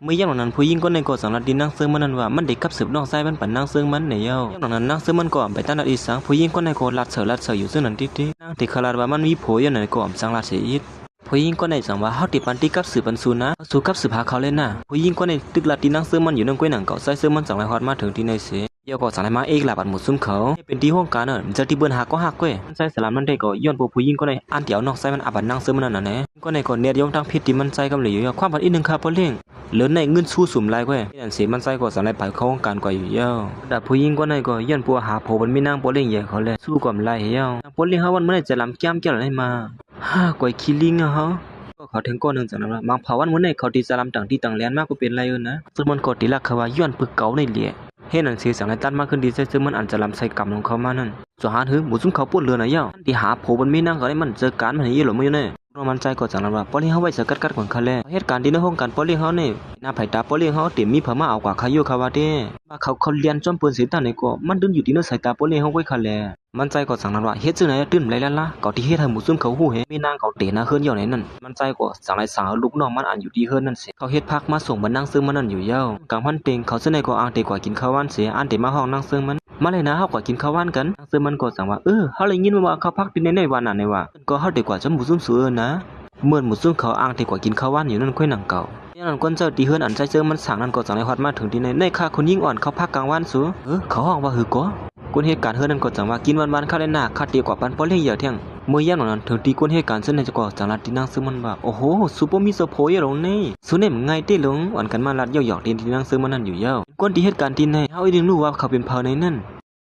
เมื่อย่ำหลังนั้นผู้หญิงคนในก่อสังลัดดินนั่งเสื่อมันนั้นว่ามันเด็กกับสืบน้องไส้มันปั่นนั่งเสื่อมันในเย้าย่ำหลังนั้นนั่งเสื่อมันก่อนไปตั้งนัดอีสังผู้หญิงคนในก่อลัดเสืออยู่ซึ่งนั้นที่นั่งติดขลาดว่ามันมีผัวอยู่ในก่อสังลัดเสียอีกผู้หญิงคนในสังว่าเขาติดปันติกับสืบปันซูนะสู่กับสืบหาเขาเล่นน่ะผู้หญิงคนในตึกลัดดินนั่งเสื่อมันอยู่นั่งก้อยหนังเก่าไส้เสื่อมันสังไรฮอดมาถึงที่ในเสียเยาก็สั่งให้มาเอกหลับอันหมดซุ้มเขาเป็นที่ห้องการเนอะจะที่เบิ้นหักก็หักเว้ยมันใส่สลัมมันได้ก็ย้อนผู้หญิงก็ในอันเดียวนอกใส่มันอับอันนั่งซื้อมันนั่นน่ะก็ในก่อนเนียดยงทางพิษที่มันใส่กำเหลี่ยความผัดอีกหนึ่งคาพอเลี้ยงเหลือในเงินสู้สุ่มไรเว้ยนี่อันเสียมันใส่ก็สั่งให้ไปเข้าห้องการกว่าอยู่เยาแต่ผู้หญิงก็ในก็ย้อนปัวหาโผมันไม่นั่งปอเลี้ยงใหญ่เขาเลยสู้กับไรเยาปอเลี้ยงเขาวันเมื่อไหร่จะลำแก้มแก้วอะไรมาฮ่ากวยคิลิงอะฮะก็เขาถึงก้อนหนึ่งจากนั้นบางเผาวันเมื่อไหร่เขาตีสลัมต่างที่ต่างแลนมากก็เป็นไรเออนะส่วนมันก็ตีลักเขาว่าย้อนปึกเก่าในเหลี่ยเฮ็ดนั่นเสียสังไรตันมากขึ้นดีซึ่งมันอันจะลำใส่กำลงเขามานั่นส่วนหาถือหมูซุ่มเขาปวดเรือนะเย้าที่หาโผมันไม่นั่งก็ได้มันเจอการมันยี่หลงไม่เนี่ยเรามันใจก็จังนั้นว่าปอเลี้ยงเขาไว้สกัดของเขาเลยเหตุการณ์ที่ในห้องการปอเลี้ยงเขาเนี่ยหน้าไผ่ตาปอเลี้ยงเขาเต็มมีเผามาเอากว่าเขาอยู่เขาว่าเด้ว่าเขาเรียนจอมปืนสีตาในก็มันดึงอยู่ที่ในสายตาปอเลี้ยงเขาไว้เขาเลยมันใจก็จังนั้นว่าเฮ็ดจังไหนตื่นไรละก็ที่เฮ็ดให้หมูซุ่มเขาหูเฮมีนางเขาเตะหน้าเฮือนอยู่ในนั้นมันใจก็จังไรสาวลูกน้องมันอันอยู่ที่เฮือนนั่นเสียเขาเฮ็ดพักมาส่งมันนั่งซึ่งมันนั่นอยู่เย้ากลางพันเต็งเขาเสนอก็อ่างเตะกว่ากินข้าววันเสียอันเตะมาห้องนั่งซึ่งมันมาเลยนะเฮากว่ากินข้าววันกันนั่งซึ่งมันก็สั่งว่าเฮาเลยยินว่าเขาพักที่ในวันนั้นในว่าก็เฮาเตะกว่าจะหมูซุ่มสู้นะเหมือนหมูซุ่มเขาอ่างเตะกว่ากินข้าววันอยู่นั่นค่อยหนังเก่าอย่างนั้นคนเจ้าตีเฮือนอันใจเจอมันสั่งนั่นก็จังไรฮอดมาถึงที่ในค่าคนยิ่งอ่อนเขาพักกลางวันสู้เขาห้องว่าหือก็คนเหตุการณ์เฮือนั้นก็จังว่ากินวันๆข้าวได้หน้าข้าตีกว่าปันปอเลี้ยงเหยื่อเที่ยงเมื่อย่ำนั้นถึงตีคนเหตุการณ์เส้นในจะก่อจังลัดที่นั่งซึ่งมันว่าโอ้โหซูเปอร์มิโซโพยลงนี่สุเนมไงเต้ลงอ่อนกันมาลัดหยอกที่นั่งซึ่งมันนั่นอยู่เย้าคนที่เหตุการณ์ที่ในเฮาอีดึงรู้ว่าเขาเป็นเผ่าในนั่น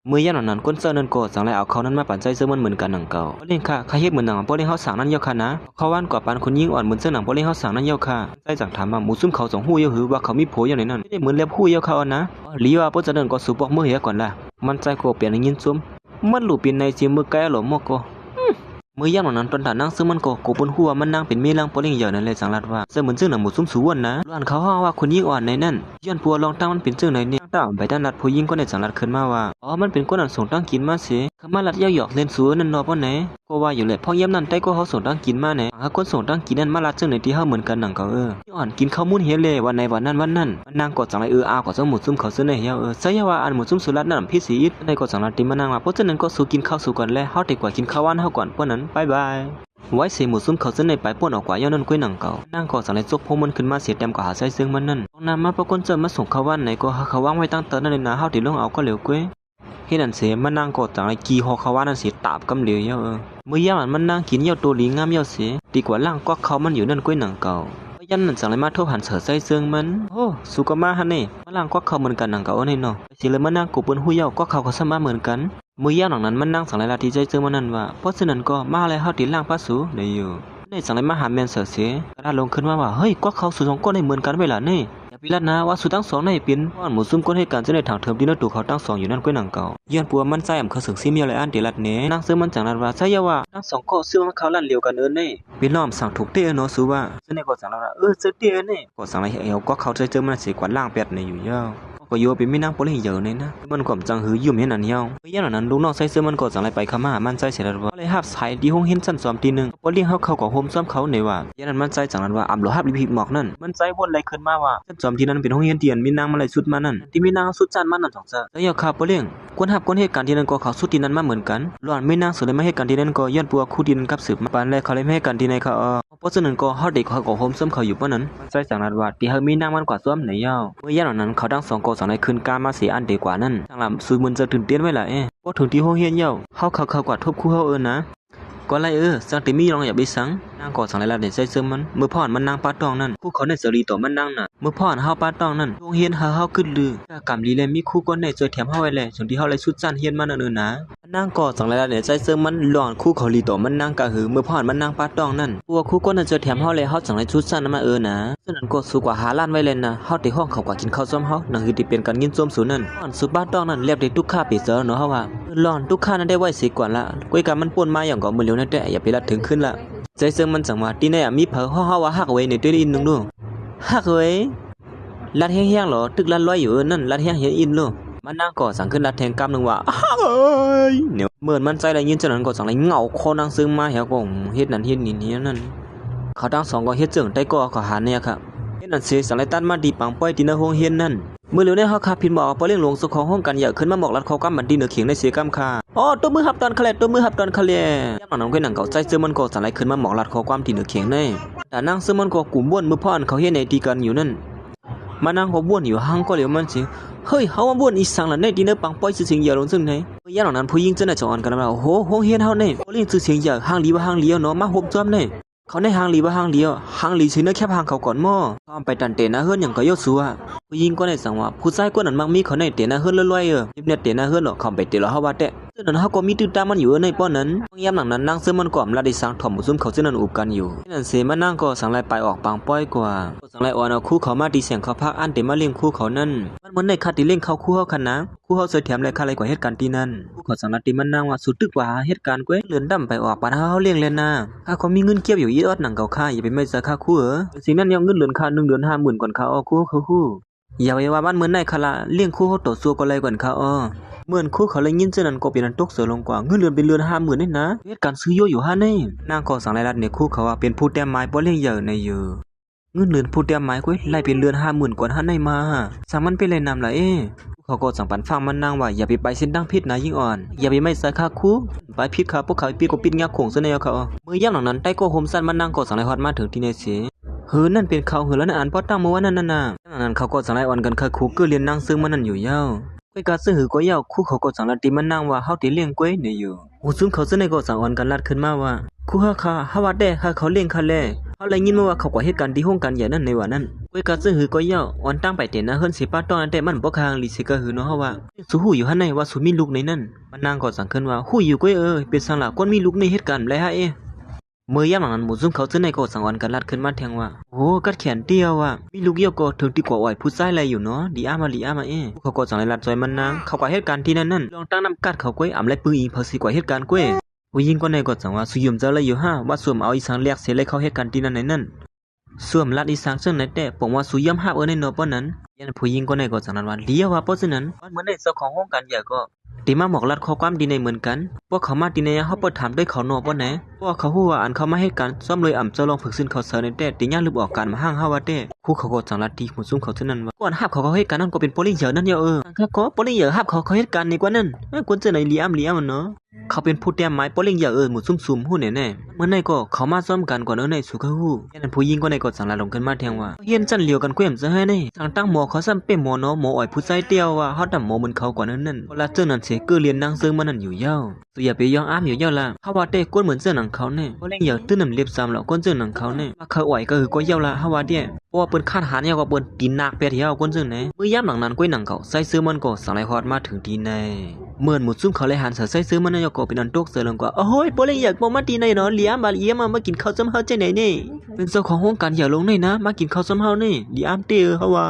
เมื่อย่ำนั้นคนเจ้านั้นก็จังไรเอาเขานั้นมาปั่นใจซึ่งมันเหมือนกันหนังเก่าปอเลี้ยงค่ะเฮ็ดเหมือนหนังปอเลี้ยงเฮาสั่งนั้นเย้าค่ะนะเขาว่านกว่าปันคนยิ่งอ่อนเหมือนเสื้อหนังปอเลี้ยงเฮาสั่งนั้นเย้าค่ะใจจังถามว่าหมูซุ่มเขาสองหู้เย้าหือว่าเขามีโผอยู่ในนั้นไม่ได้เหมือนเล็บหู้เย้าเขานะหลีว่าปอจะเดินก็สูบบอกมือเหี้ยก่อนล่ะมันใจก็เปลี่ยนยินซุ่มมันหลุดเป็นในเสียมือแก่หลอมก็เมื่อย่ำนั้นตอนถ่านั่งซึ่งมันก็กูบนหัวมันนั่งเป็นเมียลังปอเลี้ยงเหยื่อนั่นเลยสังลัดว่าเสมือนซึ่งหนังหมูซุ่มสูวนนะล้วนเขาห้าว่าคนยิ่งอ่อนในนั่นย้อนปัวลองตั้งมันเป็นซึ่งไหนเนี่ยตั้งไปด้านลัดผู้ยิ่งก็ในสังลัดขึ้นมาว่ามันเป็นคนอันส่งตั้งกินมาเสียเขามาลัดหยอกเล่นสูนั่นนอป้อไหนก็ว่าอยู่เลยพอย่ำนั้นแต่ก็เขาส่งตั้งกินมาเนี่ยหาคนส่งตั้งกินนั่นมาลัดซึ่งในที่เขาเหมือนกันหนังเขาอ่อนกินข้าวมุ้นเฮเลยวันในวันนั้นมันนางกดจังไรอากดจังหมูซุ่มเขาซึ่งในเฮียใช่ว่าอันหมูซุ่มสุรัตนั่นพี่สีในกดจังลัดติมานางมาเพราะฉะนั้นก็สู้กินข้าวสู้ก่อนแล้วเขาเด็กกว่ากินข้าววันเขาก่อนเพราะนั้นบายบายไว้เสียหมูซุ่มเขาซึ่งในปลายป่วนออกกว่าย้อนนั่นก้อยหนังเก่านางก็สั่งให้ซกพงมันขึ้นมาเสียเต็มกว่าหาใส่ซึ่งมันนั่นน้ำมาปะก้นเจอมาส่งเขาวันไหนก็เขาวางไว้ตั้งเติร์นั่นเลยนะเฮาติดลงเอาก็เหลวก้อยเฮ็ดนั่นเสียมันนางก็สั่งให้กีหอเขาว่านั่นเสียตาบกำเหลียวเมื่อย่ามันนางกินเยาตัวหลีงามเยาเสียดีกว่าล่างก็เขามันอยู่นั่นก้อยหนังเก่ายันนั่นสั่งเลยมาทุบหันเสือใส่ซึ่งมันโอ้สุกมาฮันนี่มาล่างก็เขาเหมือนกันหนังเก่าเนี่ยเนาะสิเลยมันนางกูบนหูเยาก็เขาสมาเหมือนกันเมื่อย่าหนังนั้นมันนั่งสั่งเลยลาที่ใจซึ่งมันนั่นว่าเพราะฉะนั้นก็มาเลยเฮาติดล่างพระสูได้อยู่ในสั่งเลยมาหาแมนเสือเสียกระดาลงขึ้นมาว่าเฮ้ยก็เขาสุดสองก้นได้เหมือนกันเวลานี่อย่าพิลัดนะว่าสุดทั้งสองในเป็นว่าหมูซุ่มก้นให้การจะในทางเทิมที่นั่นตูเขาตั้งสองอยู่นั่นก้อยหนังเก่าย้อนปัวมันใจเขาสึกซิเมียเลยอันเดลัดเน่นั่งซื้อมันจังนั้นว่าใช่ยาว่าทั้งสองก็ซื้อมาเขาลั่นเลียวกันนี่เป็นล้อมสั่งถูกเตี้ยเนาะสูว่าซึ่งในก็สั่งแล้วเจอเตี้ยนี่ก็สั่งอะไรก็เขาเจอมันเสียกว่าล่างเป็ดในอยู่ยาวก็โยเป็นไม่นั่งปอเลี้ยงเยอะเลยนะมันก็จังหือยุ่มเห็นอันเดียวย่านนั้นลูกน้องใส่เสื้อมันก็จังไรไปขมามันใจเสียแล้วว่าเลยหับใส่ดีห้องเห็นสั้นซ้อมทีนึงปอเลี้ยงเขาก็โฮมซ้อมเขาในว่าย่านนั้นมันใจจังนั้นว่าอับหลหับลิพิหมอกนั่นมันใจวนอะไรขึ้นมาว่าสั้นซ้อมทีนั้นเป็นห้องเห็นเตียนมีนางมาเลยสุดมานั่นที่มีนางสุดจันมันนั่นสองเจ้าแล้วอย่าขาปอเลี้ยงคนหับคนเหตุการณ์ที่นั้นก็เขาสุดที่นั้นมาเหมือนกันหล่อนไม่นางสุดเลยไม่ให้การที่นั้นก็ย้อนปัวคู่ดินกับสืบมาปานแรกเขาเลยไม่ให้การที่ในเขาเพราะฉะนั้นก็เฮาเด็กเขาก็โฮมซ้อมเขาอยู่เพราะนั้นใจจังนั้นว่าที่เฮามีนางมันกว่าซ้อมในยาวเมื่อย่านนั้นเขาทั้งสองก็สั่งให้ขึ้นกามาเสียอันเดีกว่านั่นจังลำซูมันจะตื่นเต้นไว้ล่ะพอถึงที่ห้องเฮียนเย้าเขากว่าทบคู่เฮานะก็ไรสังติมีรองอย่าไปสังนางก็สั่งไรละเด่นใจเสริมมันเมื่อพ่อนมันนางป้าตองนั่นคู่เขาในเสรีต่อมันนางน่ะเมื่อพ่อนเฮาป้าตองนั่นโรงเฮียนเฮาขึ้นลือกำลีเลยมีคู่ก้นในจอยแถมเฮาไว้เลยส่วนที่เฮาเลยสุดจันเฮียนมันนั่นนะนางก็สั่งไรละเด่นใจเสริมมันหลอนคู่เขาลีต่อมันนางกะหือเมื่อพ่อนมันนางป้าตองนั่นพวกคู่ก้นในจอยแถมเฮาเลยเฮาสั่งไรสุดจันมานะฉะนั้นก็สูกว่าหาล้านไว้เลยนะเฮาติห้องเขากว่ากินข้าวซ้อมเฮานั่นคือที่เป็นการยินซ้อมสูนั่นหลอนสุป้าตองนั่นเรียบได้ทุกข้าปีเสือเนาะเฮาว่าหลอนทุกข้านั้นได้ไว้สิก่อนละก้อยกันมันป่นมาอย่างก็มือเหลียวนั่นแต่อย่าไปรัดถึงขึ้นละใจเสื่อมันจังว่าที่ไหนมีเผอห่อว่าหักไว้ในตัวอินนึงดูหักไว้ลัดแห้งๆหรอตึกลัดลอยอยู่นั่นลัดแห้งเห็นอินโลมันนั่งก่อสั่งขึ้นลัดแทงกำนึงว่าหักเอ้ยเนี่ยเหมือนมันใจอะไรยินจังนั้นก็สั่งอะไรเงาคอนั่งซึ่งมาเหี่ยวกงเฮ็ดนั่นเฮ็ดนี่นั่นเขาตั้งสองก็เฮ็ดจึงได้ก็หาเนี่ยครับเฮ็ด นั่นสิสังไลตันมาดีปังป้อยตีนโฮงเฮียนนั่นเมื่อเร็วนี้เฮาคาพินบอกปอเลี้ยงหลวงสุขของห้องกันอย่าขึ้นมาหมอกลัดเขากำบันดีเหนือเขียงในเสียกำคาอ๋อตัวมือหับตอนคะแลตัวมือหับตอนคะแลย่ำหนังก็หนังเก่าใจเสื้อมันก็สังไลขึ้นมาหมอกลัดเขาความตีเหนือเขียงในแต่นางเสื้อมันก็กลุ่มบ้วนมือพ่อนเขาเฮียในตีกันอยู่นั่นมานั่งเขาบ้วนอยู่ห้างก็เหลียวมันสิเฮ้ยเขาว่าบ้วนอีสังหลังในดีเนื้อปังป้อยสื่อเสียงอย่าลงซึ่งไหนย่ำหนังนั้นผู้หญิงจะน่าจะอ่อนกันแล้วโอ้โหห้องเฮียนเฮาเนี่ยปอเลี้ยงสื่อเสียงอย่าห้างลีว่าห้างเลี้ยวเนาะมาหบจอมเนี่ยเขาในห้างลีว่าห้างเลี้ยวห้างลีซื้อเนื้อแคบห้างเขาก่อนหม้อพร้อมไปตันเตนะเฮือนอย่างก็ยศสัวผู้หญิงก็ได้สั่งว่าผู้ชายคนนั้นมักมีเขาในเตนะเฮือนลอยๆยิบเนี่ยเตนะเฮือนหรอกเขาไปเตะแล้วเฮาว่าแต่ซึ่งนั้นเฮาก็มีตื้อตามมันอยู่ในป้อนนั้นยามหลังนั้นนางเสื้อมันก่อมละได้สั่งถ่อมซุ่มเขาซึ่งนั้นอุบกันอยู่นั่นเสมานั่งก็สั่งไล่ไปออกปางป้อยกว่าสั่งไล่อ่อนเอาคู่เขามาตีเสียงเขาพักอันเตมาเลี้ยงคู่เขานั่นมันเหมือนในคาติเลี้ยงเขาคู่เฮาคันนะคู่เฮาเสือแถมเลยคาอะไรกว่าเหตุการณ์ที่นั่นคู่เขาสั่งละตีมันนั่งว่าสุดตึกว่าเหตุการณ์ก้วยเลือนดำไปออกปานเฮาเลี้ยงเล่นน่ะถ้าเขามีเงินเก็บอยู่อีออดหนังเก่าค่าอย่าไปไม่ซะค่าคู่สิ่งนั้นยังเงินเลือนค่า1 เดือน 50,000ก่อนเขาเอาคู่เขาคู่อย่าไปว่าบ้านเหมือนในคาละเลี้ยงคู่เฮาต่อสู้ก็เลยก่อนเขาเหมือนคู่เขาเลยยินเจ้านั้นก็เป็นอันตกเสือลงกว่าเงินเดือนเป็นเรือน50,000นี่นะเหตุการณ์ซื้อโยอยู่ฮะนี่นางก็สั่งรายรัดเนี่ยคู่เขาว่าเป็นผู้แต้มไม้บ่เลี้ยงเยอะในเยอะเงินเดือนผู้แต้มไม้ก้วยไล่เป็นเรือน50,000กว่าฮะในมาสั่งมันเป็นไรนำล่ะเขาก็สั่งปันฟังมันนางว่าอย่าไปเส้นทางผิดนะยิ่งอ่อนอย่าไปไม่ใส่ค่าคู่ไปผิดค่ะพวกเขาปิดก็ปิดงับโขงซะแนวเขาเมื่อย่ำหลังนั้นใต้ก็โฮมสั้นมันนางก็สั่งรายฮอดมาถึงที่ในเสียเฮ้นั่นเป็นเขาเหือแล้วนั่นอ่านป้อตั้งมาว่านั่นน่ะนั่นเขาก็สั่งรายอ่อนกันค่ะคู่ก็เรียนนางซึ่งมันนั่นอยู่ยาวก้วยกาซื้อหือก็ยาวคู่เขาก็สั่งละตีมันนางว่าเฮาติเลี้ยงก้วยเนี่ยอยู่หูซึ่งเขาซึ่งในก็สั่งอ่อนกันลัดขึ้นมาว่าคู่เฮาค่ะเฮาว่าได้ค่ะเขาเลี้ยงค่ะแลเขาเลยยินมาว่าเขาก็เหตุการณ์ที่ห้องกันใหญ่นั่นในวันนั้นก้วยกาซื้อหือก็ยาวอ่อนตั้งไปเต็นนะเฮิรนสิป้าตอนแต่มันบ่คางลิสิก็หือเนาะเฮาว่าสูหูอยู่หั่นในว่าสูมีลูกในนั้นมันนางก็สั่งขึ้นว่าหู้อยู่ก้วยเป็นสังหลาคนมีลูกในเหตุการณ์ไรฮะเมื่อย่ำหลังนั้นหมูซุ่มเขาซึ่งในก็สั่งอ่อนกันลัดขึ้นมาแทงว่าโอ้กัดแขนเตี้ยวว่ะมีลูกเยี่ยวก็ถึงที่กว่าอ่อยผู้ชายอะไรอยู่เนาะดีอามาเขาก็สั่งไล่ลัดซอยมันนางเขากว่าเหตุการณ์ที่นั่นลองตั้งน้ำกัดเขาก้วยอ่ำไล่ปืนอีเพอสิกว่าเหตุการณ์ก้วยผู้หญิงก็ในก็สั่งว่าสุยมเจ้าเลยอยู่ห้าว่าสวมเอาอีสังเรียกเสียเลยเข้าเหตุการณ์ที่นั่นสวมลัดอีสังซึ่งในแต่ผมว่าสุยมห้าในโนป้อนนั้นยันผู้หญิงก็ในก็สั่งนั้นว่าเลี้ยวว่าเพราะฉะนั้นมันเหมือนในเจ้าของห้องกันใหญ่ก็ตีมาบอกลัดข้อความดีในเหมือนกันพวกเขามาดีในเขาเปิดถามด้วยเขาโนป้อนไหนพวกเขาหัวอันเขามาให้การซ่อมเลยอ่ำเจ้าลองฝึกซึ่งเขาเสนในแต่ตีย่าลืมออกการมาห้างฮาวาเต้คู่เขาก็สั่งลัดทีหัวซุ่มเขาเท่านั้นว่าก่อนหับเขาให้การนั่นก็เป็นโปลิเยอร์นั่นก็โปลิเยอร์หับเขาให้การในกว่านั้นควรจะในเลี้ยมเนาะเขาเป็นผู้แต้มไม้โปลิเยอร์หมุซุ่มหู้แน่เมื่อในก็เขามาซ่อมกันก่อนในสุขหู้ยันผู้หญิงก็ในก็สั่งลัดลงกันมาแทงว่าเฮียนจันเหลียวกันเกมจะให้ในสั่งตั้งหมอเขาซ้ำเป็นหมอเนาะหมออ่อยผู้ใจเตี้ยวว่าเขาดำหมอเหมือนเขาก่อนนั่นเวลาเจ้านั้นเสียก็เรียนนางซึ่งมันนั่นอยู่ยาวตัวอย่าไปย่องอ้ามอยู่ยาวละเขาว่าเต้ก้นเหมือนเจ้าหนังเขาเนี่ยโปลิเยอร์ตื้นน้ำเล็บซ้ำแล้วก้นเจ้าหนังเขาเนี่ยว่าเขาอ่อยก็คือก็ยาวละเขาว่าเดี้ยเพราะว่าเปิ้นคาดหานยาวกว่าเปิ้นตีนนักเปียเที่ยวก้นเจ้าเนี่ยเมื่อย่ำหลังนั้นก้อยหนังเขาใส่เสื้อมันก็สั่งไรฮอดมาถึงที่ในเหมือนหมุดซุ่มเขาเลยหันใส่เสื้อมันนายก็เป็นอันตกเสือลงกว่าโอ้ยโปลิเยอร์มาตีในเนาะเลี้ยมบาเลี้ยมากินข้าวซ้ำเฮาใจไหนเนี่ยเป็นเจ้าของห้องการอย่าลงในนะมากินข้าวซ้ำเฮานี่ดีอ้ามเตี้ยเขาว่า